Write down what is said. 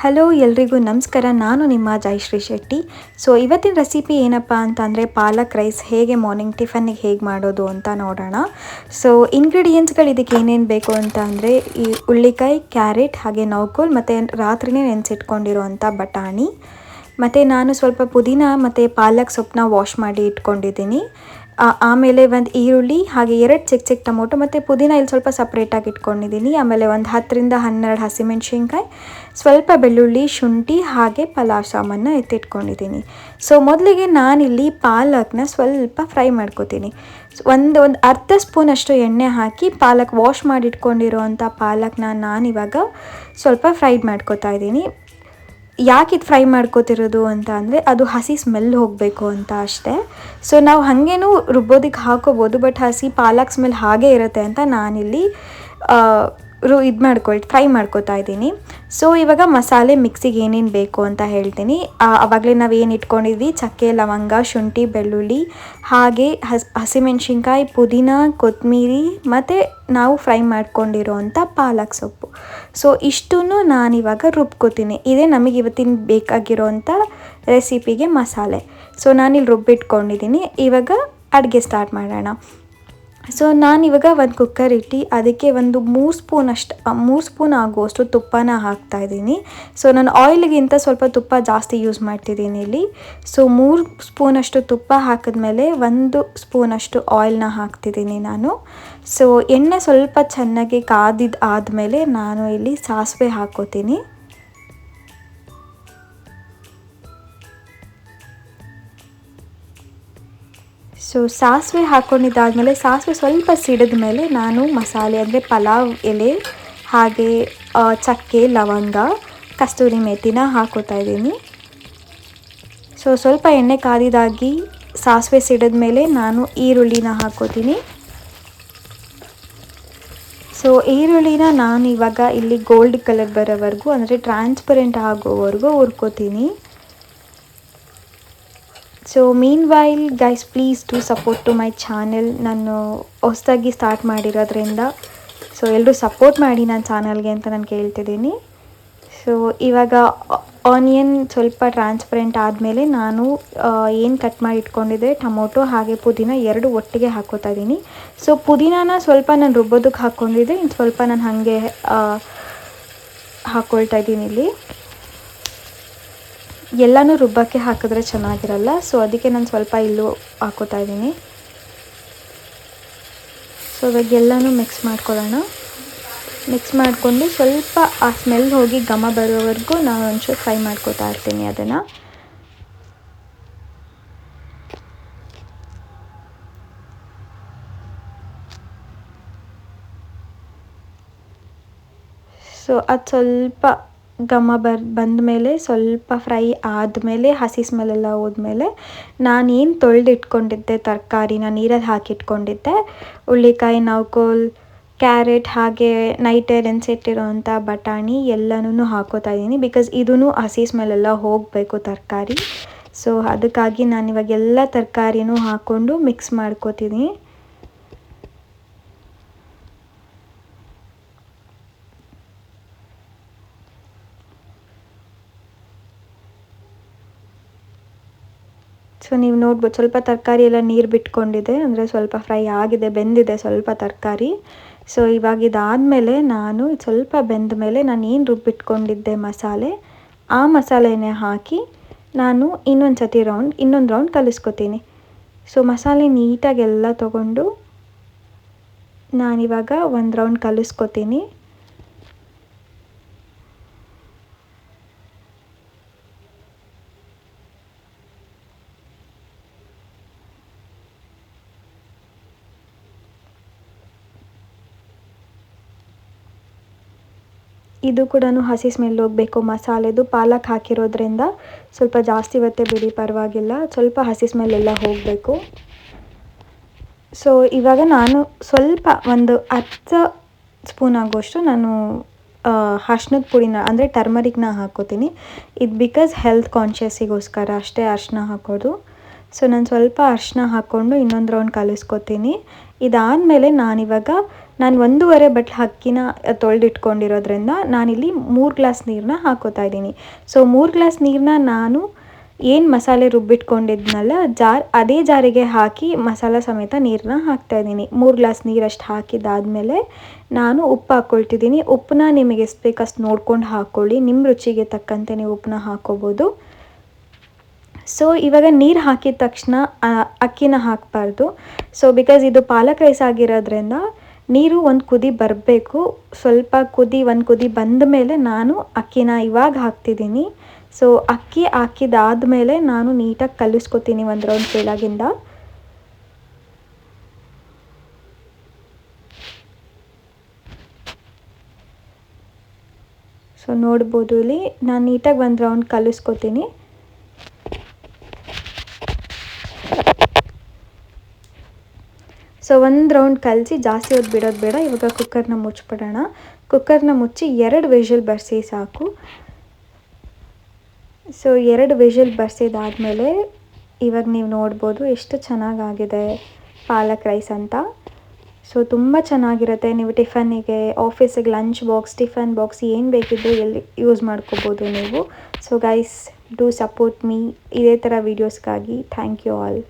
Hello ಎಲ್ರಿಗೂ ನಮಸ್ಕಾರ. ನಾನು ನಿಮ್ಮ ಜಯಶ್ರೀ ಶೆಟ್ಟಿ. ಸೊ ಇವತ್ತಿನ ರೆಸಿಪಿ ಏನಪ್ಪ ಅಂತಂದರೆ ಪಾಲಕ್ ರೈಸ್ ಹೇಗೆ ಮಾರ್ನಿಂಗ್ ಟಿಫನ್ನಿಗೆ ಹೇಗೆ ಮಾಡೋದು ಅಂತ ನೋಡೋಣ. ಸೊ ಇಂಗ್ರೀಡಿಯೆಂಟ್ಸ್ಗಳು ಇದಕ್ಕೆ ಏನೇನು ಬೇಕು ಅಂತ ಅಂದರೆ ಈ ಉಳ್ಳಿಕಾಯಿ, ಕ್ಯಾರೆಟ್, ಹಾಗೆ ನೌಕೋಲ್ ಮತ್ತು ರಾತ್ರಿನೇ ನೆನೆಸಿಟ್ಕೊಂಡಿರೋವಂಥ ಬಟಾಣಿ, ಮತ್ತು ನಾನು ಸ್ವಲ್ಪ ಪುದೀನ ಮತ್ತು ಪಾಲಕ್ ಸೊಪ್ಪನ್ನ ವಾಶ್ ಮಾಡಿ ಇಟ್ಕೊಂಡಿದ್ದೀನಿ. ಆಮೇಲೆ ಒಂದು ಈರುಳ್ಳಿ, ಹಾಗೆ 2 ಚಿಕ್ಕ ಚಿಕ್ಕ ಟೊಮೊಟೊ ಮತ್ತು ಪುದೀನ ಇಲ್ಲಿ ಸ್ವಲ್ಪ ಸಪ್ರೇಟಾಗಿ ಇಟ್ಕೊಂಡಿದ್ದೀನಿ. ಆಮೇಲೆ ಒಂದು 10ರಿಂದ 12 ಹಸಿಮೆಣ್ಸಿನ್ಕಾಯಿ, ಸ್ವಲ್ಪ ಬೆಳ್ಳುಳ್ಳಿ, ಶುಂಠಿ, ಹಾಗೆ ಪಲಾವ್ ಸಾಮಾನ ಎತ್ತಿಟ್ಕೊಂಡಿದ್ದೀನಿ. ಸೊ ಮೊದಲಿಗೆ ನಾನಿಲ್ಲಿ ಪಾಲಕ್ನ ಸ್ವಲ್ಪ ಫ್ರೈ ಮಾಡ್ಕೋತೀನಿ. ಒಂದು ಅರ್ಧ ಸ್ಪೂನಷ್ಟು ಎಣ್ಣೆ ಹಾಕಿ ಪಾಲಕ್ ವಾಶ್ ಮಾಡಿ ಇಟ್ಕೊಂಡಿರೋವಂಥ ಪಾಲಕ್ನ ನಾನಿವಾಗ ಸ್ವಲ್ಪ ಫ್ರೈ ಮಾಡ್ಕೋತಾ ಇದ್ದೀನಿ. ಯಾಕೆ ಇದು ಫ್ರೈ ಮಾಡ್ಕೋತಿರೋದು ಅಂತ ಅಂದರೆ ಅದು ಹಸಿ ಸ್ಮೆಲ್ ಹೋಗಬೇಕು ಅಂತ ಅಷ್ಟೇ. ಸೊ ನಾವು ಹಾಗೇನೂ ರುಬ್ಬೋದಕ್ಕೆ ಹಾಕೋಬೋದು, ಬಟ್ ಹಸಿ ಪಾಲಕ್ ಸ್ಮೆಲ್ ಹಾಗೇ ಇರುತ್ತೆ ಅಂತ ನಾನಿಲ್ಲಿ ಫ್ರೈ ಮಾಡ್ಕೋತಾ ಇದ್ದೀನಿ. ಸೊ ಇವಾಗ ಮಸಾಲೆ ಮಿಕ್ಸಿಗೆ ಏನೇನು ಬೇಕು ಅಂತ ಹೇಳ್ತೀನಿ. ಆವಾಗಲೇ ನಾವು ಏನು ಇಟ್ಕೊಂಡಿದ್ವಿ, ಚಕ್ಕೆ, ಲವಂಗ, ಶುಂಠಿ, ಬೆಳ್ಳುಳ್ಳಿ, ಹಾಗೆ ಹಸಿಮೆಣ್ಸಿನ್ಕಾಯಿ, ಪುದೀನ, ಕೊತ್ತಂಬರಿ, ಮತ್ತು ನಾವು ಫ್ರೈ ಮಾಡ್ಕೊಂಡಿರೋವಂಥ ಪಾಲಕ್ ಸೊಪ್ಪು. ಸೊ ಇಷ್ಟನ್ನು ನಾನಿವಾಗ ರುಬ್ಕೋತೀನಿ. ಇದೇ ನಮಗೆ ಇವತ್ತಿನ ಬೇಕಾಗಿರೋವಂಥ ರೆಸಿಪಿಗೆ ಮಸಾಲೆ. ಸೊ ನಾನಿಲ್ಲಿ ರುಬ್ಬಿಟ್ಕೊಂಡಿದ್ದೀನಿ. ಇವಾಗ ಅಡುಗೆ ಸ್ಟಾರ್ಟ್ ಮಾಡೋಣ. ಸೊ ನಾನಿವಾಗ ಒಂದು ಕುಕ್ಕರ್ ಇಟ್ಟು ಅದಕ್ಕೆ ಒಂದು 3 ಸ್ಪೂನ್ ಆಗುವಷ್ಟು ತುಪ್ಪನ ಹಾಕ್ತಾಯಿದ್ದೀನಿ. ಸೊ ನಾನು ಆಯಿಲ್ಗಿಂತ ಸ್ವಲ್ಪ ತುಪ್ಪ ಜಾಸ್ತಿ ಯೂಸ್ ಮಾಡ್ತಿದ್ದೀನಿ ಇಲ್ಲಿ. ಸೊ 3 ಸ್ಪೂನಷ್ಟು ತುಪ್ಪ ಹಾಕಿದ್ಮೇಲೆ 1 ಸ್ಪೂನಷ್ಟು ಆಯಿಲ್ನ ಹಾಕ್ತಿದ್ದೀನಿ ನಾನು. ಸೊ ಎಣ್ಣೆ ಸ್ವಲ್ಪ ಚೆನ್ನಾಗಿ ಆದಮೇಲೆ ನಾನು ಇಲ್ಲಿ ಸಾಸಿವೆ ಹಾಕ್ಕೋತೀನಿ. ಸೊ ಸಾಸಿವೆ ಹಾಕ್ಕೊಂಡಿದ್ದಾದಮೇಲೆ ಸಾಸಿವೆ ಸ್ವಲ್ಪ ಸಿಡಿದ ಮೇಲೆ ನಾನು ಮಸಾಲೆ ಅಂದರೆ ಪಲಾವ್ ಎಲೆ, ಹಾಗೆ ಚಕ್ಕೆ, ಲವಂಗ, ಕಸ್ತೂರಿ ಮೆಥಿನ ಹಾಕೋತಾ ಇದ್ದೀನಿ. ಸೊ ಸ್ವಲ್ಪ ಎಣ್ಣೆ ಕಾದಿದಾಗಿ ಸಾಸಿವೆ ಸಿಡಿದ ಮೇಲೆ ನಾನು ಈರುಳ್ಳಿನ ಹಾಕೋತೀನಿ. ಸೊ ಈರುಳ್ಳಿನ ನಾನು ಇವಾಗ ಇಲ್ಲಿ ಗೋಲ್ಡ್ ಕಲರ್ ಬರೋವರೆಗೂ, ಅಂದರೆ ಟ್ರಾನ್ಸ್ಪರೆಂಟ್ ಆಗೋವರೆಗೂ ಹುರ್ಕೋತೀನಿ. So meanwhile guys, please do support to my channel. ನಾನು ಹೊಸದಾಗಿ ಸ್ಟಾರ್ಟ್ ಮಾಡಿರೋದ್ರಿಂದ ಸೊ ಎಲ್ಲರೂ ಸಪೋರ್ಟ್ ಮಾಡಿ ನನ್ನ ಚಾನಲ್ಗೆ ಅಂತ ನಾನು ಕೇಳ್ತಿದ್ದೀನಿ. ಸೊ ಇವಾಗ ಆನಿಯನ್ ಸ್ವಲ್ಪ ಟ್ರಾನ್ಸ್ಪರೆಂಟ್ ಆದಮೇಲೆ ನಾನು ಏನು ಕಟ್ ಮಾಡಿ ಇಟ್ಕೊಂಡಿದ್ದೆ ಟೊಮೊಟೊ ಹಾಗೆ ಪುದೀನ 2 ಒಟ್ಟಿಗೆ ಹಾಕ್ಕೋತಾ ಇದ್ದೀನಿ. ಸೊ ಪುದೀನಾನ ಸ್ವಲ್ಪ ನಾನು ರುಬ್ಬೋದಕ್ಕೆ ಹಾಕ್ಕೊಂಡಿದ್ದೆ, ಇನ್ನು ಸ್ವಲ್ಪ ನಾನು ಹಾಗೆ ಹಾಕ್ಕೊಳ್ತಾ ಇದ್ದೀನಿ ಇಲ್ಲಿ. ಎಲ್ಲನೂ ರುಬ್ಬಕ್ಕೆ ಹಾಕಿದ್ರೆ ಚೆನ್ನಾಗಿರಲ್ಲ, ಸೊ ಅದಕ್ಕೆ ನಾನು ಸ್ವಲ್ಪ ಇಲ್ಲೂ ಹಾಕೋತಾ ಇದ್ದೀನಿ. ಸೊ ಇವಾಗ ಎಲ್ಲನೂ ಮಿಕ್ಸ್ ಮಾಡ್ಕೊಳ್ಳೋಣ. ಮಿಕ್ಸ್ ಮಾಡಿಕೊಂಡು ಸ್ವಲ್ಪ ಆ ಸ್ಮೆಲ್ ಹೋಗಿ ಘಮ ಬರೋವರೆಗೂ ನಾನು ಒಂಚೂರು ಫ್ರೈ ಮಾಡ್ಕೋತಾ ಇರ್ತೀನಿ ಅದನ್ನು. ಸೊ ಅದು ಸ್ವಲ್ಪ ಘಮ ಬಂದ ಮೇಲೆ, ಸ್ವಲ್ಪ ಫ್ರೈ ಆದಮೇಲೆ, ಹಸಿ ಸ್ಮೆಲ್ಲೆಲ್ಲ ಹೋದ್ಮೇಲೆ ನಾನೇನು ತೊಳೆದಿಟ್ಕೊಂಡಿದ್ದೆ ತರಕಾರಿನ ನೀರಲ್ಲಿ ಹಾಕಿಟ್ಕೊಂಡಿದ್ದೆ, ಉಳ್ಳಿಕಾಯಿ, ನೌಕೋಲ್, ಕ್ಯಾರೆಟ್, ಹಾಗೆ ನೈಟೇ ನೆನೆಸಿಟ್ಟಿರೋವಂಥ ಬಟಾಣಿ ಎಲ್ಲನೂ ಹಾಕೋತಾ ಇದ್ದೀನಿ. ಬಿಕಾಸ್ ಇದೂ ಹಸಿ ಸ್ಮೆಲ್ಲೆಲ್ಲ ಹೋಗಬೇಕು ತರಕಾರಿ. ಸೊ ಅದಕ್ಕಾಗಿ ನಾನಿವಾಗ ಎಲ್ಲ ತರಕಾರಿನೂ ಹಾಕ್ಕೊಂಡು ಮಿಕ್ಸ್ ಮಾಡ್ಕೋತೀನಿ. ಸೊ ನೀವು ನೋಡ್ಬೋದು ಸ್ವಲ್ಪ ತರಕಾರಿ ಎಲ್ಲ ನೀರು ಬಿಟ್ಕೊಂಡಿದೆ, ಅಂದರೆ ಸ್ವಲ್ಪ ಫ್ರೈ ಆಗಿದೆ, ಬೆಂದಿದೆ ಸ್ವಲ್ಪ ತರಕಾರಿ. ಸೊ ಇವಾಗ ಇದಾದಮೇಲೆ ನಾನು ಸ್ವಲ್ಪ ಬೆಂದ ಮೇಲೆ ನಾನು ಏನು ರುಬ್ಬಿಟ್ಕೊಂಡಿದ್ದೆ ಮಸಾಲೆ, ಆ ಮಸಾಲೆನೇ ಹಾಕಿ ನಾನು ಇನ್ನೊಂದು ರೌಂಡ್ ಕಲಿಸ್ಕೊತೀನಿ. ಸೊ ಮಸಾಲೆ ನೀಟಾಗೆಲ್ಲ ತೊಗೊಂಡು ನಾನಿವಾಗ ಒಂದು ರೌಂಡ್ ಕಲಿಸ್ಕೊತೀನಿ. ಇದು ಕೂಡ ಹಸಿ ಸ್ಮೆಲ್ ಹೋಗಬೇಕು ಮಸಾಲೆದು. ಪಾಲಕ್ ಹಾಕಿರೋದ್ರಿಂದ ಸ್ವಲ್ಪ ಜಾಸ್ತಿ ಹೊತ್ತೆ ಬಿಡಿ ಪರವಾಗಿಲ್ಲ, ಸ್ವಲ್ಪ ಹಸಿ ಸ್ಮೆಲ್ಲೆಲ್ಲ ಹೋಗಬೇಕು. ಸೊ ಇವಾಗ ನಾನು ಸ್ವಲ್ಪ ಒಂದು 10 ಸ್ಪೂನ್ ಆಗೋಷ್ಟು ನಾನು ಅರ್ಶಿನದ ಪುಡಿನ, ಅಂದರೆ ಟರ್ಮರಿಕ್ನ ಹಾಕ್ಕೋತೀನಿ. ಇದು ಬಿಕಾಸ್ ಹೆಲ್ತ್ ಕಾನ್ಷಿಯಸ್ಸಿಗೋಸ್ಕರ ಅಷ್ಟೇ ಅರಿಶಿನ ಹಾಕೋದು. ಸೊ ನಾನು ಸ್ವಲ್ಪ ಅರಿಶಿನ ಹಾಕ್ಕೊಂಡು ಇನ್ನೊಂದು ರೌಂಡ್ ಕಲಿಸ್ಕೊತೀನಿ. ಇದಾದಮೇಲೆ ನಾನಿವಾಗ ನಾನು 1.5 ಬಟ್ಲು ಅಕ್ಕಿನ ತೊಳೆದಿಟ್ಕೊಂಡಿರೋದ್ರಿಂದ ನಾನಿಲ್ಲಿ 3 ಗ್ಲಾಸ್ ನೀರನ್ನ ಹಾಕೋತಾ ಇದ್ದೀನಿ. ಸೊ 3 ಗ್ಲಾಸ್ ನೀರನ್ನ ನಾನು ಏನು ಮಸಾಲೆ ರುಬ್ಬಿಟ್ಕೊಂಡಿದ್ನಲ್ಲ ಅದೇ ಜಾರಿಗೆ ಹಾಕಿ ಮಸಾಲ ಸಮೇತ ನೀರನ್ನ ಹಾಕ್ತಾಯಿದ್ದೀನಿ. 3 ಗ್ಲಾಸ್ ನೀರಷ್ಟು ಹಾಕಿದ್ದಾದಮೇಲೆ ನಾನು ಉಪ್ಪು ಹಾಕ್ಕೊಳ್ತಿದ್ದೀನಿ. ಉಪ್ಪನ್ನ ನಿಮಗೆ ಎಷ್ಟು ಬೇಕು ಅಷ್ಟು ನೋಡ್ಕೊಂಡು ಹಾಕ್ಕೊಳ್ಳಿ. ನಿಮ್ಮ ರುಚಿಗೆ ತಕ್ಕಂತೆ ನೀವು ಉಪ್ಪನ್ನ ಹಾಕ್ಕೋಬೋದು. ಸೊ ಇವಾಗ ನೀರು ಹಾಕಿದ ತಕ್ಷಣ ಅಕ್ಕಿನ ಹಾಕಬಾರ್ದು. ಸೊ ಬಿಕಾಸ್ ಇದು ಪಾಲಕ್ ರೈಸ್ ಆಗಿರೋದ್ರಿಂದ ನೀರು ಒಂದು ಕುದಿ ಬರಬೇಕು. ಸ್ವಲ್ಪ ಒಂದು ಕುದಿ ಬಂದ ಮೇಲೆ ನಾನು ಅಕ್ಕಿನ ಇವಾಗ ಹಾಕ್ತಿದ್ದೀನಿ. ಸೊ ಅಕ್ಕಿ ಹಾಕಿದಾದಮೇಲೆ ನಾನು ನೀಟಾಗಿ ಕಲಿಸ್ಕೊತೀನಿ ಒಂದು ರೌಂಡ್ ಕೆಳಗಿಂದ. ಸೊ ನೋಡ್ಬೋದು ಇಲ್ಲಿ ನಾನು ನೀಟಾಗಿ ಒಂದು ರೌಂಡ್ ಕಲಿಸ್ಕೊತೀನಿ. ಸೊ ಒಂದು ರೌಂಡ್ ಕಲಸಿ ಜಾಸ್ತಿ ಹೊತ್ತು ಬಿಡೋದು ಬೇಡ. ಇವಾಗ ಕುಕ್ಕರ್ನ ಮುಚ್ಚಿಬಿಡೋಣ. ಕುಕ್ಕರ್ನ ಮುಚ್ಚಿ 2 ವಿಷಲ್ ಬರ್ಸಿ ಸಾಕು. ಸೊ 2 ವಿಷಲ್ ಬರ್ಸಿದಾದಮೇಲೆ ಇವಾಗ ನೀವು ನೋಡ್ಬೋದು ಎಷ್ಟು ಚೆನ್ನಾಗಾಗಿದೆ ಪಾಲಕ್ ರೈಸ್ ಅಂತ. ಸೊ ತುಂಬ ಚೆನ್ನಾಗಿರುತ್ತೆ. ನೀವು ಟಿಫನ್ನಿಗೆ, ಆಫೀಸಿಗೆ, ಲಂಚ್ ಬಾಕ್ಸ್, ಟಿಫನ್ ಬಾಕ್ಸ್ ಏನು ಬೇಕಿದ್ದರೂ ಎಲ್ಲಿ ಯೂಸ್ ಮಾಡ್ಕೋಬೋದು ನೀವು. So guys, do support me ಇದೇ ಥರ ವೀಡಿಯೋಸ್ಗಾಗಿ. Thank you all.